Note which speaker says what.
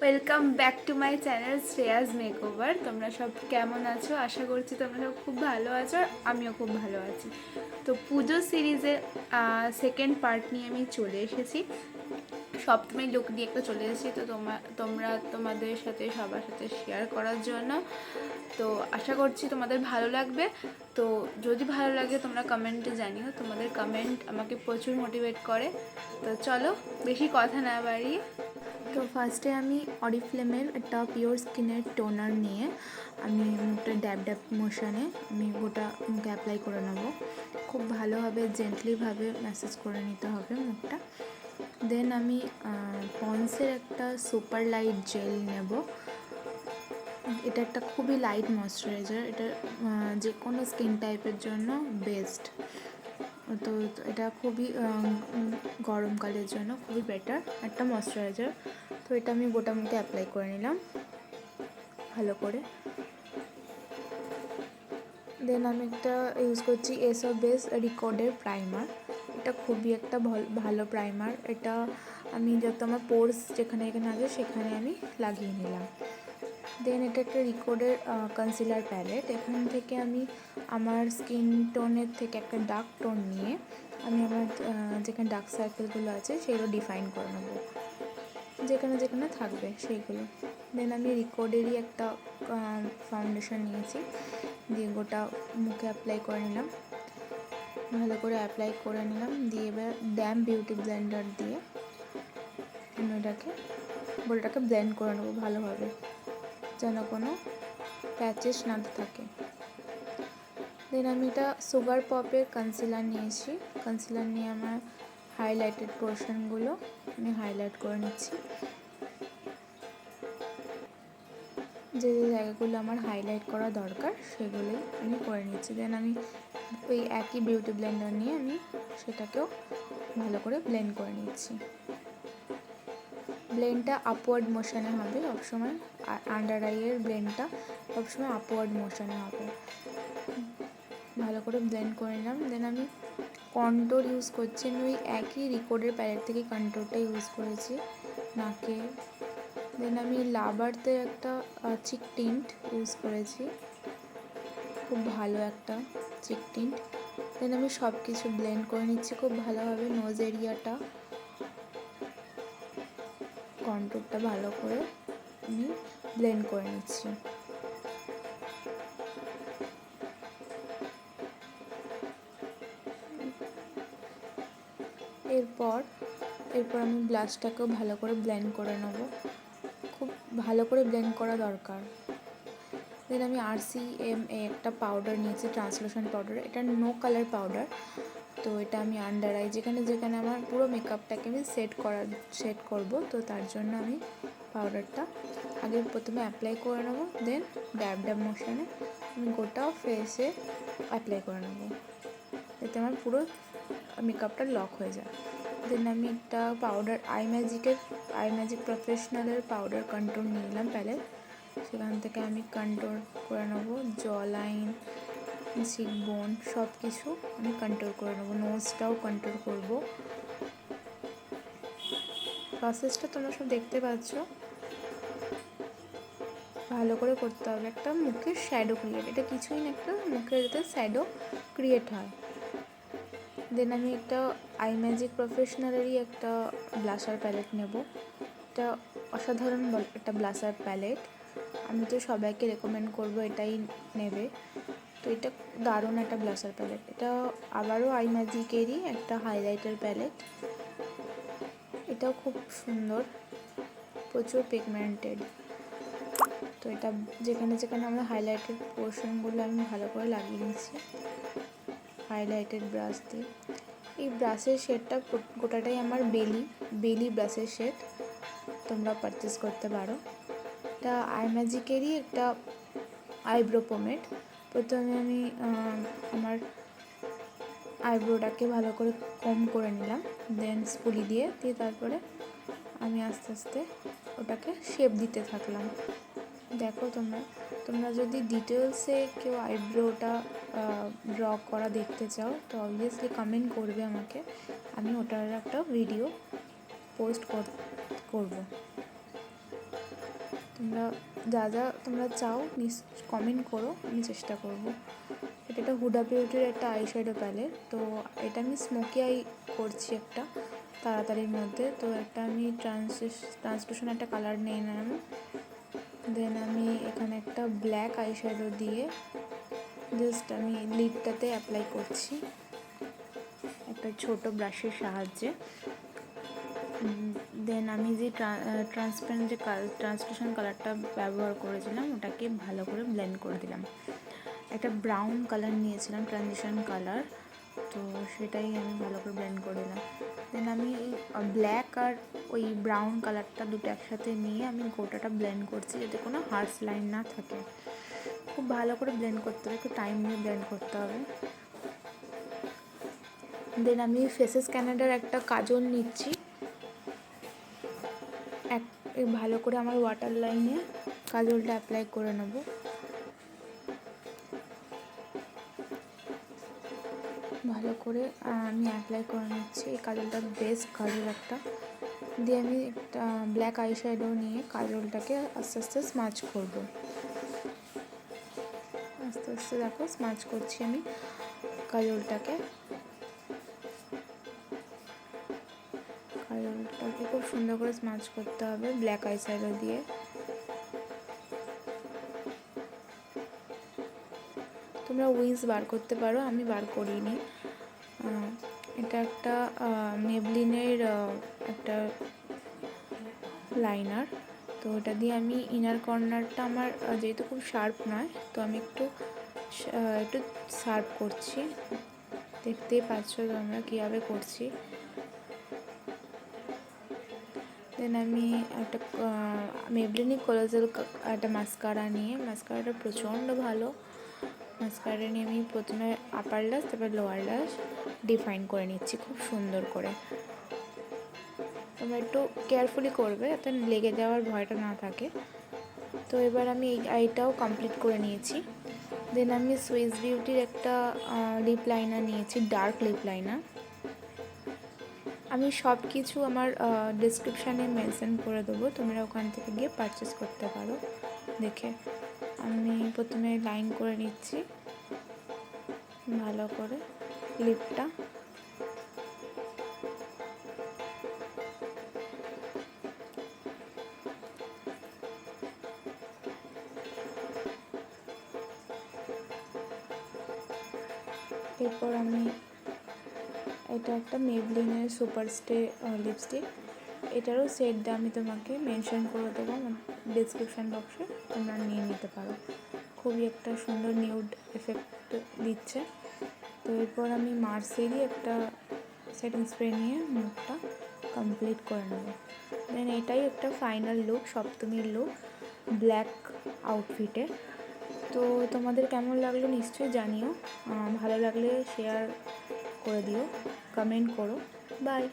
Speaker 1: Welcome back to my channel Shreyas makeover. তোমরা সব কেমন আছো? আশা করছি তোমরা সব খুব ভালো আছো, আর আমিও খুব ভালো আছি। তো পুজো সিরিজের সেকেন্ড পার্ট নিয়ে আমি চলে এসেছি, সপ্তমী লুক নিয়ে একটা চলে এসেছি। তো তোমরা তোমাদের সাথে সবার সাথে শেয়ার করার জন্য। তো আশা করছি তোমাদের ভালো লাগবে। তো যদি ভালো লাগে তোমরা কমেন্টে জানিও, তোমাদের কমেন্ট আমাকে প্রচুর মোটিভেট করে। তো চলো বেশি কথা না বাড়িয়ে, তো ফার্স্টে আমি অরিফ্লেমের একটা পিওর স্কিনের টোনার নিয়ে আমি মুখটা ড্যাব ড্যাব মোশনে আমি গোটা মুখে অ্যাপ্লাই করে নেব। খুব ভালোভাবে জেন্টলিভাবে ম্যাসেজ করে নিতে হবে মুখটা। দেন আমি পন্সের একটা সুপার লাইট জেল নেব। এটা একটা খুবই লাইট ময়শ্চারাইজার, এটা যে কোনো স্কিন টাইপের জন্য বেস্ট। তো এটা খুবই গরমকালের জন্য খুবই বেটার একটা ময়শ্চারাইজার। তো এটা আমি গোটা মুখে অ্যাপ্লাই করে নিলাম ভালো করে। দেন আমি একটা ইউজ করছি এসব বেস রিকর্ডের প্রাইমার। এটা খুবই একটা ভালো প্রাইমার। এটা আমি যত আমার পোর্স যেখানে এখানে আছে সেখানে আমি লাগিয়ে নিলাম। দেন এটা একটা রিকর্ডের কনসিলার প্যালেট। এখান থেকে আমি আমার স্কিন টোনের থেকে একটা ডার্ক টোন নিয়ে আমি আমার যেখানে ডার্ক সার্কেলগুলো আছে সেগুলো ডিফাইন করে নেব, যেখানে যেখানে থাকবে সেইগুলো। দেন আমি রিকর্ডেরই একটা ফাউন্ডেশন নিয়েছি, দিয়ে গোটা মুখে অ্যাপ্লাই করে নিলাম, ভালো করে অ্যাপ্লাই করে নিলাম। দিয়ে এবার ড্যাম বিউটি ব্লেন্ডার দিয়ে আমি গোটাটাকে ব্লেন্ড করে নেবো ভালোভাবে, যেন কোনো প্যাচেস না থাকে। দেন আমি এটা সুগার পপের কনসিলার নিয়েছি। কনসিলার নিয়ে আমার হাইলাইটেড পোর্শনগুলো আমি হাইলাইট করে নিচ্ছি, যে জায়গাগুলো আমার হাইলাইট করা দরকার সেগুলোই আমি করে নিচ্ছি। দেন আমি ওই একই বিউটি ব্লেন্ডার নিয়ে আমি সেটাকেও ভালো করে ব্লেন্ড করে নিচ্ছি। ব্লেন্ডটা আপওয়ার্ড মোশনে হবে সবসময়, আর আন্ডার আইয়ের ব্লেন্ডটা সবসময় আপওয়ার্ড মোশনে হবে। ভালো করে ব্লেন্ড করে নিলাম। দেন আমি কন্ট্রোর ইউজ করছি। আমি ওই একই রিকর্ডের প্যালেট থেকে কন্ট্রোরটা ইউজ করেছি নাকে। দেন আমি লাবারতে একটা চিক টিন্ট ইউজ করেছি, খুব ভালো একটা চিক টিন্ট। দেন আমি সব কিছু ব্লেন্ড করে নিচ্ছি খুব ভালোভাবে। নোজ এরিয়াটা কন্ট্রোরটা ভালো করে আমি ব্লেন্ড করে নিচ্ছি। এরপর আমি ব্লাশটাকেও ভালো করে ব্লেন্ড করে নেব, খুব ভালো করে ব্লেন্ড করা দরকার। দেন আমি RCMA একটা পাউডার নিয়েছি, ট্রান্সলুশন পাউডার। এটা নো কালার পাউডার। তো এটা আমি আন্ডার আই যেখানে যেখানে আমার পুরো মেকআপটাকে আমি সেট করব, তো তার জন্য আমি পাউডারটা আগে প্রথমে অ্যাপ্লাই করে নেব। দেন ড্যাব ড্যাব মোশনে আমি গোটা ফেসে অ্যাপ্লাই করে নেব, যাতে আমার পুরো মেকআপটা লক হয়ে যায়। দেন আমি একটা পাউডার আই ম্যাজিক প্রফেশনালের পাউডার কন্ট্রোল নিয়ে নিলাম প্যালেট। সেখান থেকে আমি কন্ট্রোল করে নেব জ লাইন, চিক বোন, সব কিছু আমি কন্ট্রোল করে নেব, নোজটাও কন্ট্রোল করব। প্রসেসটা তোমরা সব দেখতে পাচ্ছ, ভালো করে করতে হবে। একটা মুখের শ্যাডো ক্রিয়েট, এটা কিছুই না, একটা মুখের যাতে শ্যাডো ক্রিয়েট হয়। দেন আমি একটা আই ম্যাজিক প্রফেশনালেরই একটা ব্লাশার প্যালেট নেব। এটা অসাধারণ একটা ব্লাশার প্যালেট, আমি তো সবাইকে রেকমেন্ড করব এটাই নেবে। তো এটা দারুণ একটা ব্লাশার প্যালেট। এটা আবারও আই ম্যাজিকেরই একটা হাইলাইটার প্যালেট। এটাও খুব সুন্দর, প্রচুর পিগমেন্টেড। তো এটা যেখানে যেখানে আমরা হাইলাইটেড পোর্শনগুলো আমি ভালো করে লাগিয়ে নিচ্ছি হাইলাইটেড ব্রাশ দিয়ে। এই ব্রাশের শেডটা গোটাটাই আমার বেলি ব্রাশের শেড, তোমরা পারচেস করতে পারো। এটা আই ম্যাজিকেরই একটা আইব্রো পোমেড। প্রথমে আমি আমার আইব্রোটাকে ভালো করে কম করে নিলাম, দেন স্পুলি দিয়ে তারপরে আমি আস্তে আস্তে ওটাকে শেপ দিতে থাকলাম। দেখো তোমরা যদি ডিটেলসে কেউ আইব্রোটা ড্র করা দেখতে চাও তো অবভিয়াসলি কমেন্ট করবে আমাকে, আমি ওটার একটা ভিডিও পোস্ট করব। তোমরা তোমরা চাও কমেন্ট করো, আমি চেষ্টা করব। এটা হুডা বিউটির একটা আই শ্যাডো প্যালেট। তো এটা আমি স্মোকি আই করছি একটা তাড়াতাড়ির মধ্যে। তো একটা আমি ট্রান্সলুশন একটা কালার নিয়ে নিলাম। দেন আমি এখানে একটা ব্ল্যাক আই শ্যাডো দিয়ে জাস্ট আমি লিডটাতে অ্যাপ্লাই করছি একটা ছোট ব্রাশের সাহায্যে। দেন আমি যে ট্রান্সপারেন্ট যে ট্রান্সলুশন কালারটা ব্যবহার করেছিলাম ওটাকে ভালো করে ব্লেন্ড করে দিলাম। একটা ব্রাউন কালার নিয়েছিলাম, ট্রানজিশন কালার, তো সেটাই আমি ভালো করে ব্লেন্ড করে দিলাম। দেন আমি ব্ল্যাক আর ওই ব্রাউন কালারটা দুটো একসাথে নিয়ে আমি গোটাটা ব্লেন্ড করছি যাতে কোনো হার্শ লাইন না থাকে। খুব ভালো করে ব্লেন্ড করতে হবে, একটু টাইম নিয়ে ব্লেন্ড করতে হবে। দেন আমি ফেসেস ক্যানাডার একটা কাজল নিচ্ছি, ভালো করে আমার ওয়াটার লাইনে কাজলটা অ্যাপ্লাই করে নেব। ভালো করে আমি অ্যাপ্লাই করে নিচ্ছি। এই কাজলটা বেস্ট কাজল একটা। দিয়ে আমি একটা ব্ল্যাক আই শ্যাডো নিয়ে কাজলটাকে আস্তে আস্তে স্মাচ করব। আস্তে আস্তে দেখো স্মাচ করছি আমি কাজলটাকে খুব সুন্দর করে স্মাচ করতে হবে ব্ল্যাক আই শ্যাডো দিয়ে। তোমরা উইংস বার করতে পারো, আমি বার করিনি। এটা একটা মেবলিনের একটা লাইনার। তো এটা দিয়ে আমি ইনার কর্নারটা আমার যেহেতু খুব শার্প নয়, তো আমি একটু শার্প করছি। দেখতেই পাচ্ছ তোমরা কীভাবে করছি। দেন আমি একটা মেবলিনি কোলাজেল একটা মাস্কারা নিয়ে, মাস্কারাটা প্রচণ্ড ভালো। মাস্কারা নিয়ে আমি প্রথমে আপার ল্যাশ তারপর লোয়ার ল্যাশ ডিফাইন করে নিচ্ছি খুব সুন্দর করে। তোমরা একটু কেয়ারফুলি করবে যাতে লেগে যাওয়ার ভয়টা না থাকে। তো এবার আমি এই আইটাও কমপ্লিট করে নিয়েছি। দেন আমি সুইস বিউটির একটা লিপ লাইনার নিয়েছি, ডার্ক লিপ লাইনার। আমি সব কিছু আমার ডেসক্রিপশানে মেনশন করে দেবো, তোমরা ওখান থেকে গিয়ে পারচেস করতে পারো দেখে। আমি প্রথমে লাইন করে নিচ্ছি ভালো করে লিপটা। এরপর আমি এটা একটা মেবলিনের সুপার স্টে লিপস্টিক, এটারও সেট দিয়ে আমি তোমাকে মেনশন করে দেবো ডেসক্রিপশান বক্সে, তোমরা নিয়ে নিতে পারো। খুবই একটা সুন্দর নিউড এফেক্ট দিচ্ছে। তো এরপর আমি মার্সেরই একটা সেটিং স্প্রে নিয়ে মুখটা কমপ্লিট করে নেব। দেন এটাই একটা ফাইনাল লুক, সপ্তমীর লুক ব্ল্যাক আউটফিটে। তো তোমাদের কেমন লাগলো নিশ্চয়ই জানিও, ভালো লাগলে শেয়ার করে দিও, কমেন্ট করো। বাই।